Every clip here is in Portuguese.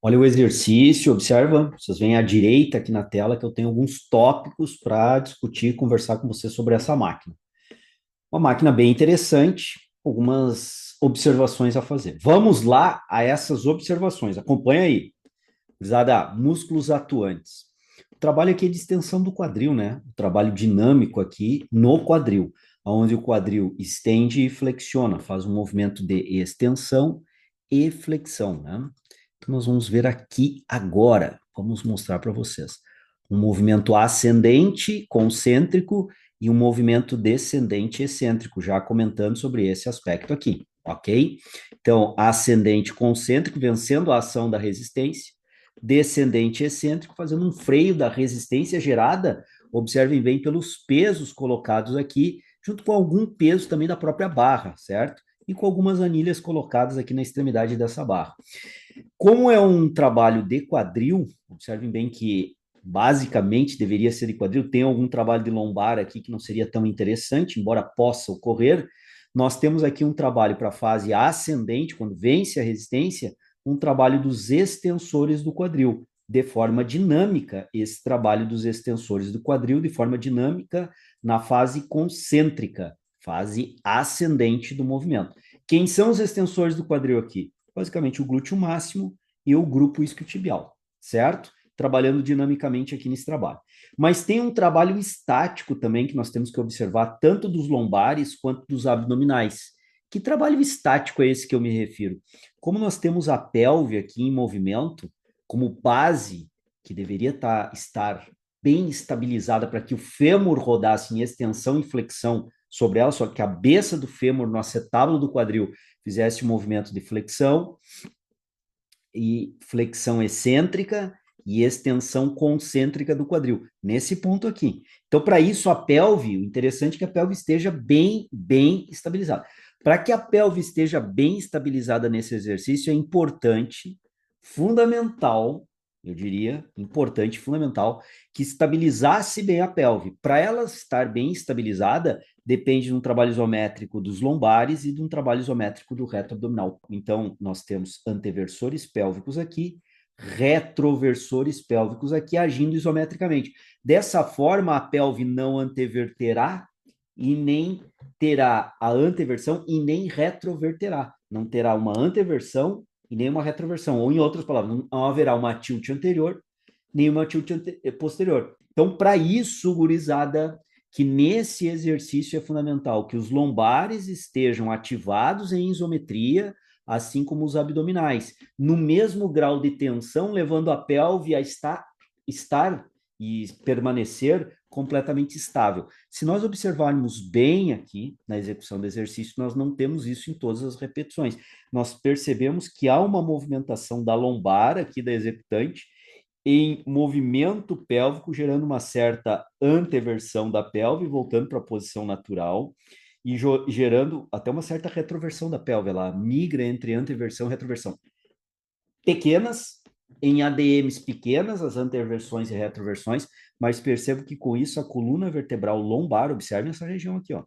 Olha o exercício, observa, vocês veem à direita aqui na tela que eu tenho alguns tópicos para discutir e conversar com você sobre essa máquina. Uma máquina bem interessante, algumas observações a fazer. Vamos lá a essas observações, acompanha aí. Gurizada, músculos atuantes. O trabalho aqui é de extensão do quadril, né? O trabalho dinâmico aqui no quadril, onde o quadril estende e flexiona, faz um movimento de extensão e flexão, né? Então, nós vamos ver aqui agora, vamos mostrar para vocês. Um movimento ascendente, concêntrico, e um movimento descendente excêntrico, já comentando sobre esse aspecto aqui, ok? Então, ascendente concêntrico, vencendo a ação da resistência, descendente excêntrico, fazendo um freio da resistência gerada, observem bem, pelos pesos colocados aqui, junto com algum peso também da própria barra, certo? E com algumas anilhas colocadas aqui na extremidade dessa barra. Como é um trabalho de quadril, observem bem que basicamente deveria ser de quadril, tem algum trabalho de lombar aqui que não seria tão interessante, embora possa ocorrer. Nós temos aqui um trabalho para a fase ascendente, quando vence a resistência, um trabalho dos extensores do quadril, de forma dinâmica, esse trabalho dos extensores do quadril, de forma dinâmica, na fase concêntrica, fase ascendente do movimento. Quem são os extensores do quadril aqui? Basicamente o glúteo máximo e o grupo isquiotibial, certo? Trabalhando dinamicamente aqui nesse trabalho. Mas tem um trabalho estático também que nós temos que observar, tanto dos lombares quanto dos abdominais. Que trabalho estático é esse que eu me refiro? Como nós temos a pelve aqui em movimento, como base que deveria estar bem estabilizada para que o fêmur rodasse em extensão e flexão sobre ela, só que a cabeça do fêmur no acetábulo do quadril fizesse um movimento de flexão e flexão excêntrica e extensão concêntrica do quadril, nesse ponto aqui. Então, para isso, a pelve, o interessante é que a pelve esteja bem estabilizada. Para que a pelve esteja bem estabilizada nesse exercício, é importante, fundamental, eu diria, importante, fundamental, que estabilizasse bem a pelve. Para ela estar bem estabilizada, depende de um trabalho isométrico dos lombares e de um trabalho isométrico do reto abdominal. Então, nós temos anteversores pélvicos aqui, retroversores pélvicos aqui agindo isometricamente. Dessa forma, a pelve não anteverterá e nem terá a anteversão e nem retroverterá. Não terá uma anteversão e nem uma retroversão. Ou, em outras palavras, não haverá uma tilt anterior nem uma tilt posterior. Então, para isso, gurizada, que nesse exercício é fundamental que os lombares estejam ativados em isometria, assim como os abdominais, no mesmo grau de tensão, levando a pelve a estar e permanecer completamente estável. Se nós observarmos bem aqui na execução do exercício, nós não temos isso em todas as repetições. Nós percebemos que há uma movimentação da lombar aqui da executante em movimento pélvico, gerando uma certa anteversão da pelve, voltando para a posição natural, e gerando até uma certa retroversão da pelve. Ela migra entre anteversão e retroversão. Pequenas, em ADMs pequenas, as anteversões e retroversões, mas percebo que com isso a coluna vertebral lombar, observem essa região aqui, ó. A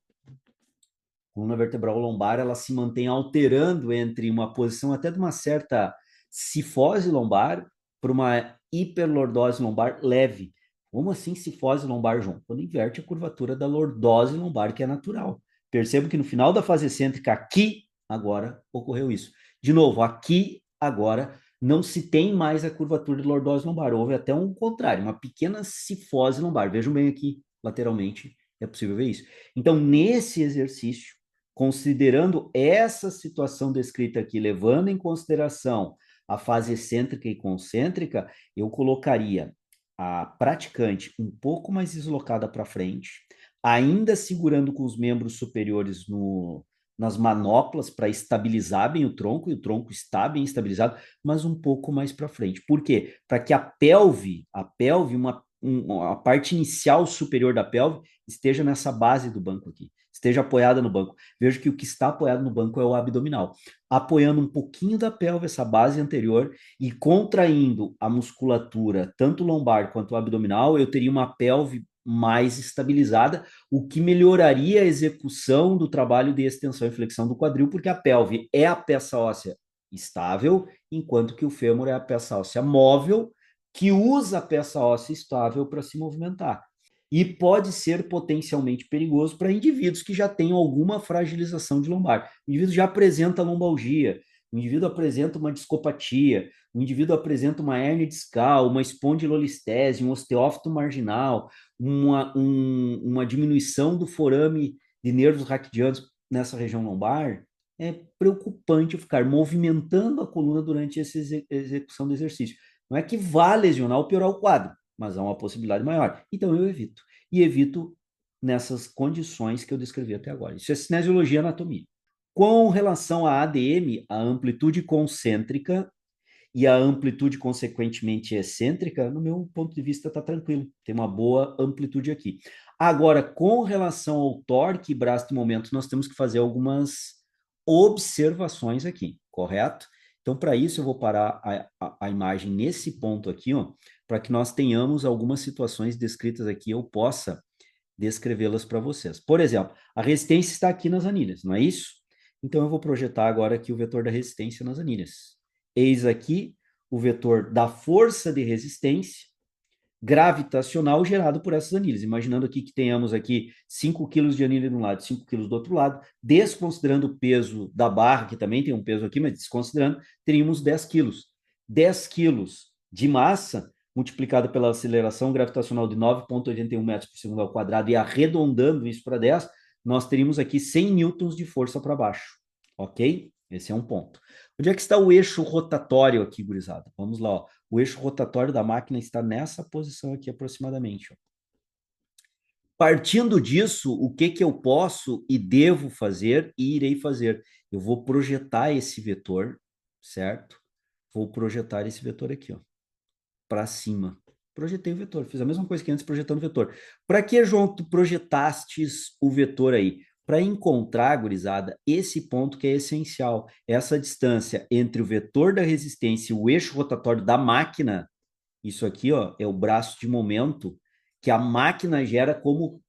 coluna vertebral lombar, ela se mantém alterando entre uma posição até de uma certa cifose lombar para uma hiperlordose lombar leve. Como assim cifose lombar, João? Quando inverte a curvatura da lordose lombar, que é natural. Percebo que no final da fase excêntrica, aqui, agora, ocorreu isso. De novo, aqui, agora, não se tem mais a curvatura de lordose lombar. Houve até um contrário, uma pequena cifose lombar. Vejam bem aqui, lateralmente, é possível ver isso. Então, nesse exercício, considerando essa situação descrita aqui, levando em consideração a fase excêntrica e concêntrica, eu colocaria a praticante um pouco mais deslocada para frente, ainda segurando com os membros superiores nas manoplas para estabilizar bem o tronco, e o tronco está bem estabilizado, mas um pouco mais para frente. Por quê? Para que a parte inicial superior da pelve esteja nessa base do banco aqui, esteja apoiada no banco. Vejo que o que está apoiado no banco é o abdominal, apoiando um pouquinho da pelve, essa base anterior, e contraindo a musculatura, tanto lombar quanto abdominal, eu teria uma pelve mais estabilizada, o que melhoraria a execução do trabalho de extensão e flexão do quadril, porque a pelve é a peça óssea estável, enquanto que o fêmur é a peça óssea móvel, que usa a peça óssea estável para se movimentar. E pode ser potencialmente perigoso para indivíduos que já tenham alguma fragilização de lombar. O indivíduo já apresenta lombalgia, o indivíduo apresenta uma discopatia, o indivíduo apresenta uma hérnia discal, uma espondilolistese, um osteófito marginal, uma diminuição do forame de nervos raquidianos nessa região lombar, é preocupante ficar movimentando a coluna durante essa execução do exercício. Não é que vá lesionar ou piorar o quadro, mas há uma possibilidade maior. Então eu evito. E evito nessas condições que eu descrevi até agora. Isso é cinesiologia e anatomia. Com relação à ADM, a amplitude concêntrica e a amplitude consequentemente excêntrica, no meu ponto de vista, está tranquilo. Tem uma boa amplitude aqui. Agora, com relação ao torque e braço de momento, nós temos que fazer algumas observações aqui, correto? Então, para isso, eu vou parar a imagem nesse ponto aqui, ó, para que nós tenhamos algumas situações descritas aqui, eu possa descrevê-las para vocês. Por exemplo, a resistência está aqui nas anilhas, não é isso? Então, eu vou projetar agora aqui o vetor da resistência nas anilhas. Eis aqui o vetor da força de resistência gravitacional gerado por essas anilhas. Imaginando aqui que tenhamos aqui 5 quilos de anilha de um lado, 5 quilos do outro lado, desconsiderando o peso da barra, que também tem um peso aqui, mas desconsiderando, teríamos 10 quilos. 10 quilos de massa multiplicado pela aceleração gravitacional de 9,81 metros por segundo ao quadrado e arredondando isso para 10, nós teríamos aqui 100 newtons de força para baixo, ok? Esse é um ponto. Onde é que está o eixo rotatório aqui, gurizada? Vamos lá, ó. O eixo rotatório da máquina está nessa posição aqui aproximadamente, ó. Partindo disso, o que que eu posso e devo fazer e irei fazer? Eu vou projetar esse vetor, certo? Vou projetar esse vetor aqui, ó, para cima. Projetei o vetor, fiz a mesma coisa que antes projetando o vetor. Para que, João, tu projetastes o vetor aí? Para encontrar, gurizada, esse ponto que é essencial, essa distância entre o vetor da resistência e o eixo rotatório da máquina. Isso aqui, ó, é o braço de momento que a máquina gera como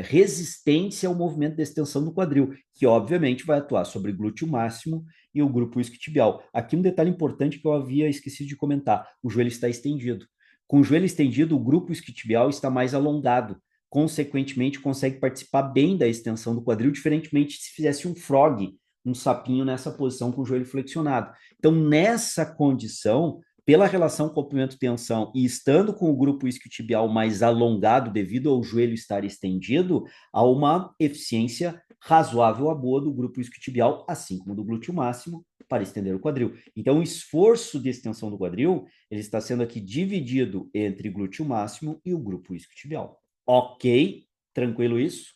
resistência ao movimento de extensão do quadril, que obviamente vai atuar sobre o glúteo máximo e o grupo isquiotibial. Aqui um detalhe importante que eu havia esquecido de comentar: o joelho está estendido. Com o joelho estendido, o grupo isquiotibial está mais alongado. Consequentemente, consegue participar bem da extensão do quadril, diferentemente se fizesse um frog, um sapinho nessa posição com o joelho flexionado. Então, nessa condição, pela relação comprimento-tensão e estando com o grupo isquiotibial mais alongado devido ao joelho estar estendido, há uma eficiência razoável a boa do grupo isquiotibial, assim como do glúteo máximo, para estender o quadril. Então, o esforço de extensão do quadril, ele está sendo aqui dividido entre glúteo máximo e o grupo isquiotibial. Ok? Tranquilo isso?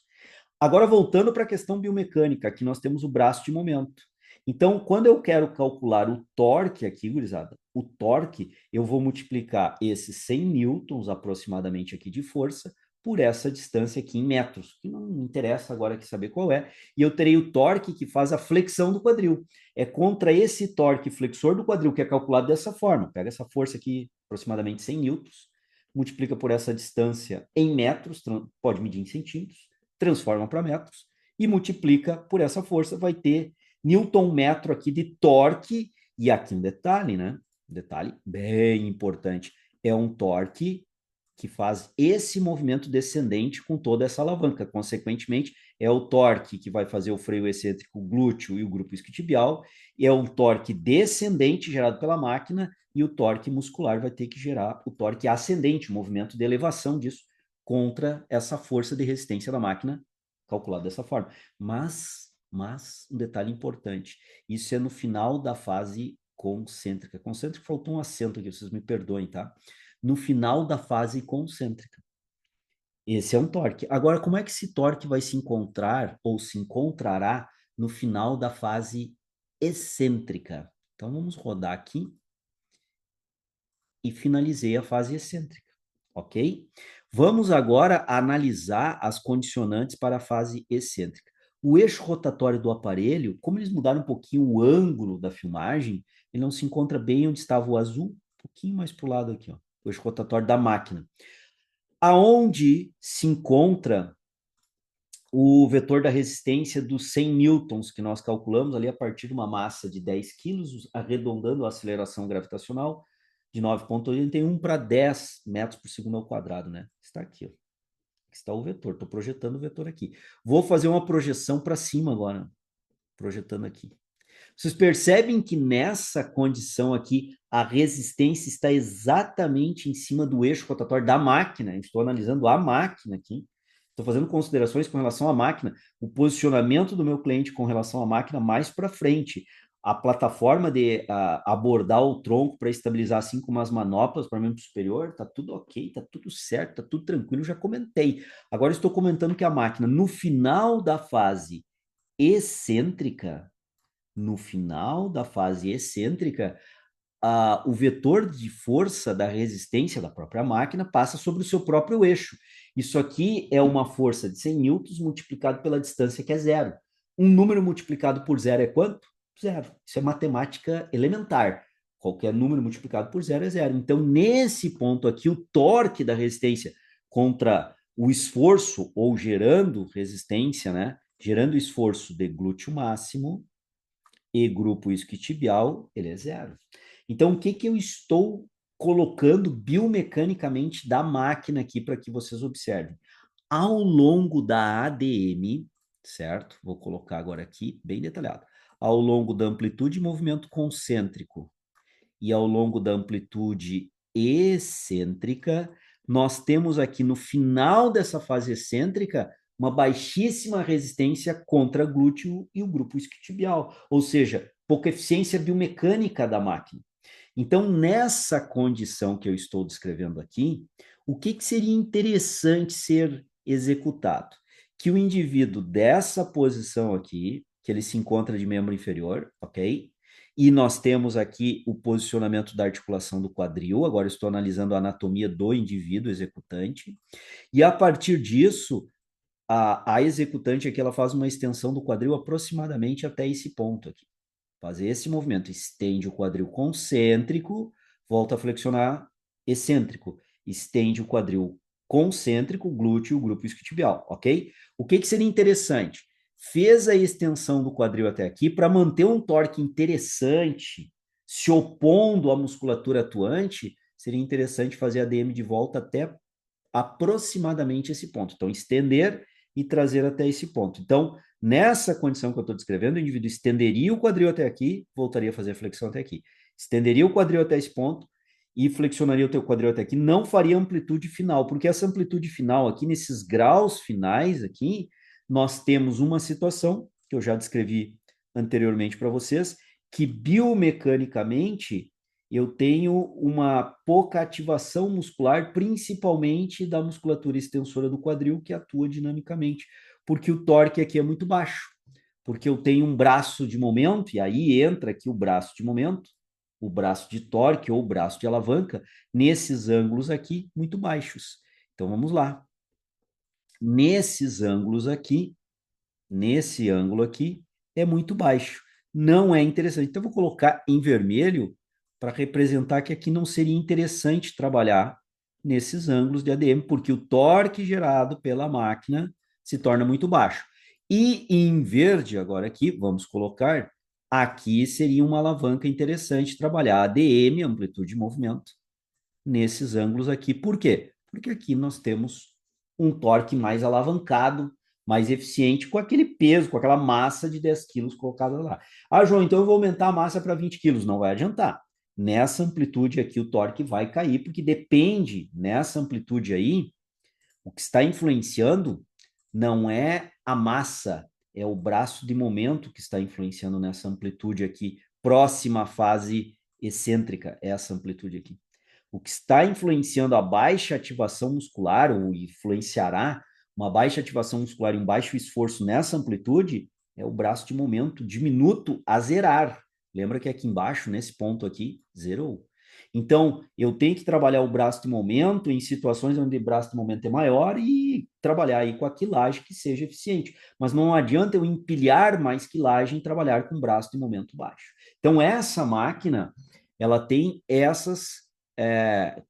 Agora, voltando para a questão biomecânica, aqui nós temos o braço de momento. Então, quando eu quero calcular o torque aqui, gurizada, o torque, eu vou multiplicar esses 100 newtons aproximadamente aqui de força por essa distância aqui em metros, que não me interessa agora aqui saber qual é, e eu terei o torque que faz a flexão do quadril. É contra esse torque flexor do quadril, que é calculado dessa forma. Pega essa força aqui, aproximadamente 100 newtons, multiplica por essa distância em metros, pode medir em centímetros, transforma para metros e multiplica por essa força, vai ter Newton metro aqui de torque, e aqui um detalhe, né? Um detalhe bem importante, é um torque que faz esse movimento descendente com toda essa alavanca. Consequentemente, é o torque que vai fazer o freio excêntrico glúteo e o grupo isquiotibial, e é um torque descendente gerado pela máquina, e o torque muscular vai ter que gerar o torque ascendente, o movimento de elevação disso, contra essa força de resistência da máquina, calculado dessa forma. Mas um detalhe importante, isso é no final da fase concêntrica. Concêntrica faltou um acento aqui, vocês me perdoem, tá? No final da fase concêntrica. Esse é um torque. Agora, como é que esse torque vai se encontrar ou se encontrará no final da fase excêntrica? Então, vamos rodar aqui e finalizei a fase excêntrica, ok? Vamos agora analisar as condicionantes para a fase excêntrica. O eixo rotatório do aparelho, como eles mudaram um pouquinho o ângulo da filmagem, ele não se encontra bem onde estava o azul, um pouquinho mais para o lado aqui, ó, o eixo rotatório da máquina. Aonde se encontra o vetor da resistência dos 100 newtons que nós calculamos ali a partir de uma massa de 10 quilos, arredondando a aceleração gravitacional de 9,81 para 10 metros por segundo ao quadrado, né? Está aqui, ó. Está o vetor, estou projetando o vetor aqui. Vou fazer uma projeção para cima agora, projetando aqui. Vocês percebem que nessa condição aqui, a resistência está exatamente em cima do eixo rotatório da máquina. Estou analisando a máquina aqui. Estou fazendo considerações com relação à máquina, o posicionamento do meu cliente com relação à máquina mais para frente, a plataforma de abordar o tronco para estabilizar, assim como as manoplas para membro superior, está tudo ok, está tudo certo, está tudo tranquilo, já comentei. Agora estou comentando que a máquina, no final da fase excêntrica, no final da fase excêntrica, o vetor de força da resistência da própria máquina passa sobre o seu próprio eixo. Isso aqui é uma força de 100 newtons multiplicado pela distância, que é zero. Um número multiplicado por zero é quanto? Zero. Isso é matemática elementar. Qualquer número multiplicado por zero é zero. Então, nesse ponto aqui, o torque da resistência contra o esforço, ou gerando resistência, né? Gerando esforço de glúteo máximo, e grupo isquiotibial, ele é zero. Então, o que, que eu estou colocando biomecanicamente da máquina aqui para que vocês observem? Ao longo da ADM, certo? Vou colocar agora aqui, bem detalhado. Ao longo da amplitude de movimento concêntrico e ao longo da amplitude excêntrica, nós temos aqui no final dessa fase excêntrica uma baixíssima resistência contra glúteo e o grupo isquiotibial, ou seja, pouca eficiência biomecânica da máquina. Então, nessa condição que eu estou descrevendo aqui, o que, que seria interessante ser executado? Que o indivíduo dessa posição aqui, que ele se encontra de membro inferior, ok? E nós temos aqui o posicionamento da articulação do quadril. Agora estou analisando a anatomia do indivíduo executante. E a partir disso, a executante aqui ela faz uma extensão do quadril aproximadamente até esse ponto aqui. Fazer esse movimento, estende o quadril concêntrico, volta a flexionar excêntrico, estende o quadril concêntrico, glúteo, grupo isquiotibial, ok? O que, que seria interessante? Fez a extensão do quadril até aqui para manter um torque interessante, se opondo à musculatura atuante, seria interessante fazer a DM de volta até aproximadamente esse ponto. Então, estender e trazer até esse ponto. Então, nessa condição que eu estou descrevendo, o indivíduo estenderia o quadril até aqui, voltaria a fazer a flexão até aqui. Estenderia o quadril até esse ponto e flexionaria o teu quadril até aqui. Não faria amplitude final, porque essa amplitude final aqui, nesses graus finais aqui, nós temos uma situação que eu já descrevi anteriormente para vocês, que biomecanicamente eu tenho uma pouca ativação muscular, principalmente da musculatura extensora do quadril, que atua dinamicamente, porque o torque aqui é muito baixo, porque eu tenho um braço de momento, e aí entra aqui o braço de momento, o braço de torque ou o braço de alavanca, nesses ângulos aqui muito baixos. Então vamos lá. Nesses ângulos aqui, nesse ângulo aqui, é muito baixo. Não é interessante. Então, eu vou colocar em vermelho para representar que aqui não seria interessante trabalhar nesses ângulos de ADM, porque o torque gerado pela máquina se torna muito baixo. E em verde, agora aqui, vamos colocar, aqui seria uma alavanca interessante trabalhar ADM, amplitude de movimento, nesses ângulos aqui. Por quê? Porque aqui nós temos um torque mais alavancado, mais eficiente, com aquele peso, com aquela massa de 10 quilos colocada lá. Ah, João, então eu vou aumentar a massa para 20 quilos. Não vai adiantar. Nessa amplitude aqui, o torque vai cair, porque depende, nessa amplitude aí, o que está influenciando não é a massa, é o braço de momento que está influenciando nessa amplitude aqui, próxima à fase excêntrica, essa amplitude aqui. O que está influenciando a baixa ativação muscular, ou influenciará uma baixa ativação muscular e um baixo esforço nessa amplitude, é o braço de momento diminuto a zerar. Lembra que aqui embaixo, nesse ponto aqui, zerou. Então, eu tenho que trabalhar o braço de momento em situações onde o braço de momento é maior e trabalhar aí com a quilagem que seja eficiente. Mas não adianta eu empilhar mais quilagem e trabalhar com braço de momento baixo. Então, essa máquina, ela tem essas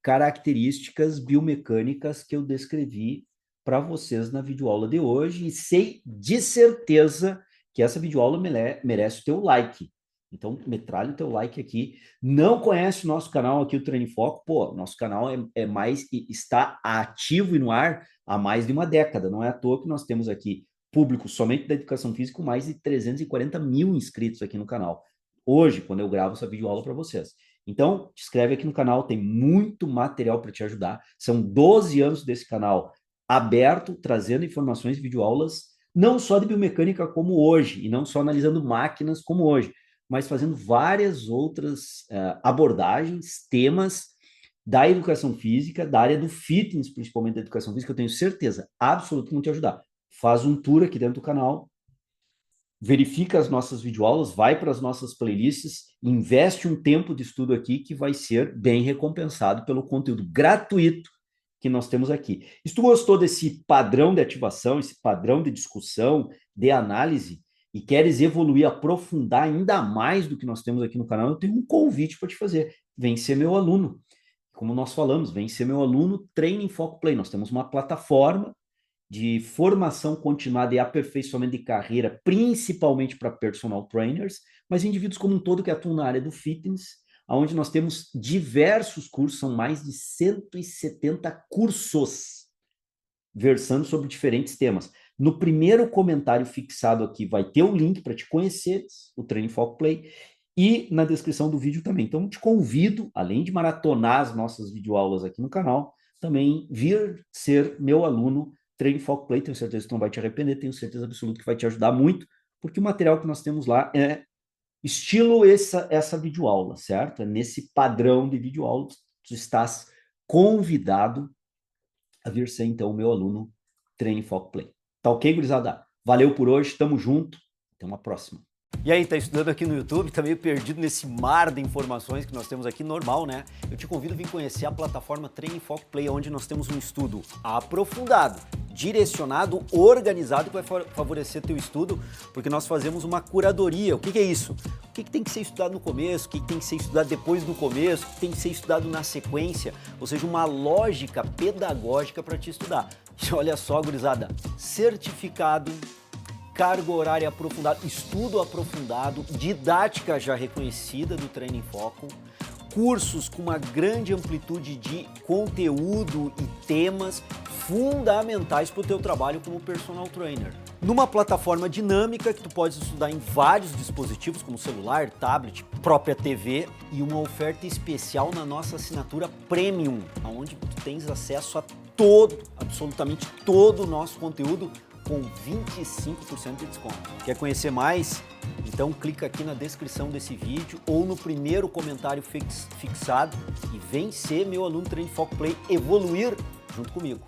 características biomecânicas que eu descrevi para vocês na videoaula de hoje e sei de certeza que essa videoaula merece o teu like. Então, metralha o teu like aqui. Não conhece o nosso canal aqui, o Treino em Foco? Pô, nosso canal está ativo e no ar há mais de uma década. Não é à toa que nós temos aqui público somente da educação física com mais de 340 mil inscritos aqui no canal. Hoje, quando eu gravo essa videoaula para vocês. Então, te inscreve aqui no canal, tem muito material para te ajudar. São 12 anos desse canal aberto, trazendo informações, videoaulas, não só de biomecânica como hoje, e não só analisando máquinas como hoje, mas fazendo várias outras abordagens, temas da educação física, da área do fitness, principalmente da educação física, eu tenho certeza absoluta que vão te ajudar. Faz um tour aqui dentro do canal, verifica as nossas videoaulas, vai para as nossas playlists, investe um tempo de estudo aqui que vai ser bem recompensado pelo conteúdo gratuito que nós temos aqui. Se tu gostou desse padrão de ativação, esse padrão de discussão, de análise, e queres evoluir, aprofundar ainda mais do que nós temos aqui no canal, eu tenho um convite para te fazer. Vem ser meu aluno. Como nós falamos, vem ser meu aluno, Treino em Foco Play. Nós temos uma plataforma de formação continuada e aperfeiçoamento de carreira, principalmente para personal trainers, mas indivíduos como um todo que atuam na área do fitness, onde nós temos diversos cursos, são mais de 170 cursos, versando sobre diferentes temas. No primeiro comentário fixado aqui vai ter o link para te conhecer, o Treino em Foco Play, e na descrição do vídeo também. Então, te convido, além de maratonar as nossas videoaulas aqui no canal, também vir ser meu aluno Treino em Foco Play. Tenho certeza que tu não vai te arrepender, tenho certeza absoluta que vai te ajudar muito, porque o material que nós temos lá é estilo essa videoaula, certo? É nesse padrão de videoaula, tu estás convidado a vir ser, então, o meu aluno Treino em Foco Play. Tá ok, gurizada? Valeu por hoje, tamo junto, até uma próxima. E aí, tá estudando aqui no YouTube, tá meio perdido nesse mar de informações que nós temos aqui, normal, né? Eu te convido a vir conhecer a plataforma Treino em Foco Play, onde nós temos um estudo aprofundado, direcionado, organizado, que vai favorecer teu estudo, porque nós fazemos uma curadoria. O que é isso? O que tem que ser estudado no começo, o que tem que ser estudado depois do começo, o que tem que ser estudado na sequência, ou seja, uma lógica pedagógica para te estudar. E olha só, gurizada, certificado, carga horária aprofundada, estudo aprofundado, didática já reconhecida do Treino em Foco, cursos com uma grande amplitude de conteúdo e temas fundamentais para o teu trabalho como personal trainer. Numa plataforma dinâmica que tu pode estudar em vários dispositivos, como celular, tablet, própria TV, e uma oferta especial na nossa assinatura Premium, onde tu tens acesso a absolutamente todo o nosso conteúdo com 25% de desconto. Quer conhecer mais? Então clica aqui na descrição desse vídeo ou no primeiro comentário fixado e vem ser meu aluno Treino em Foco Play, evoluir junto comigo.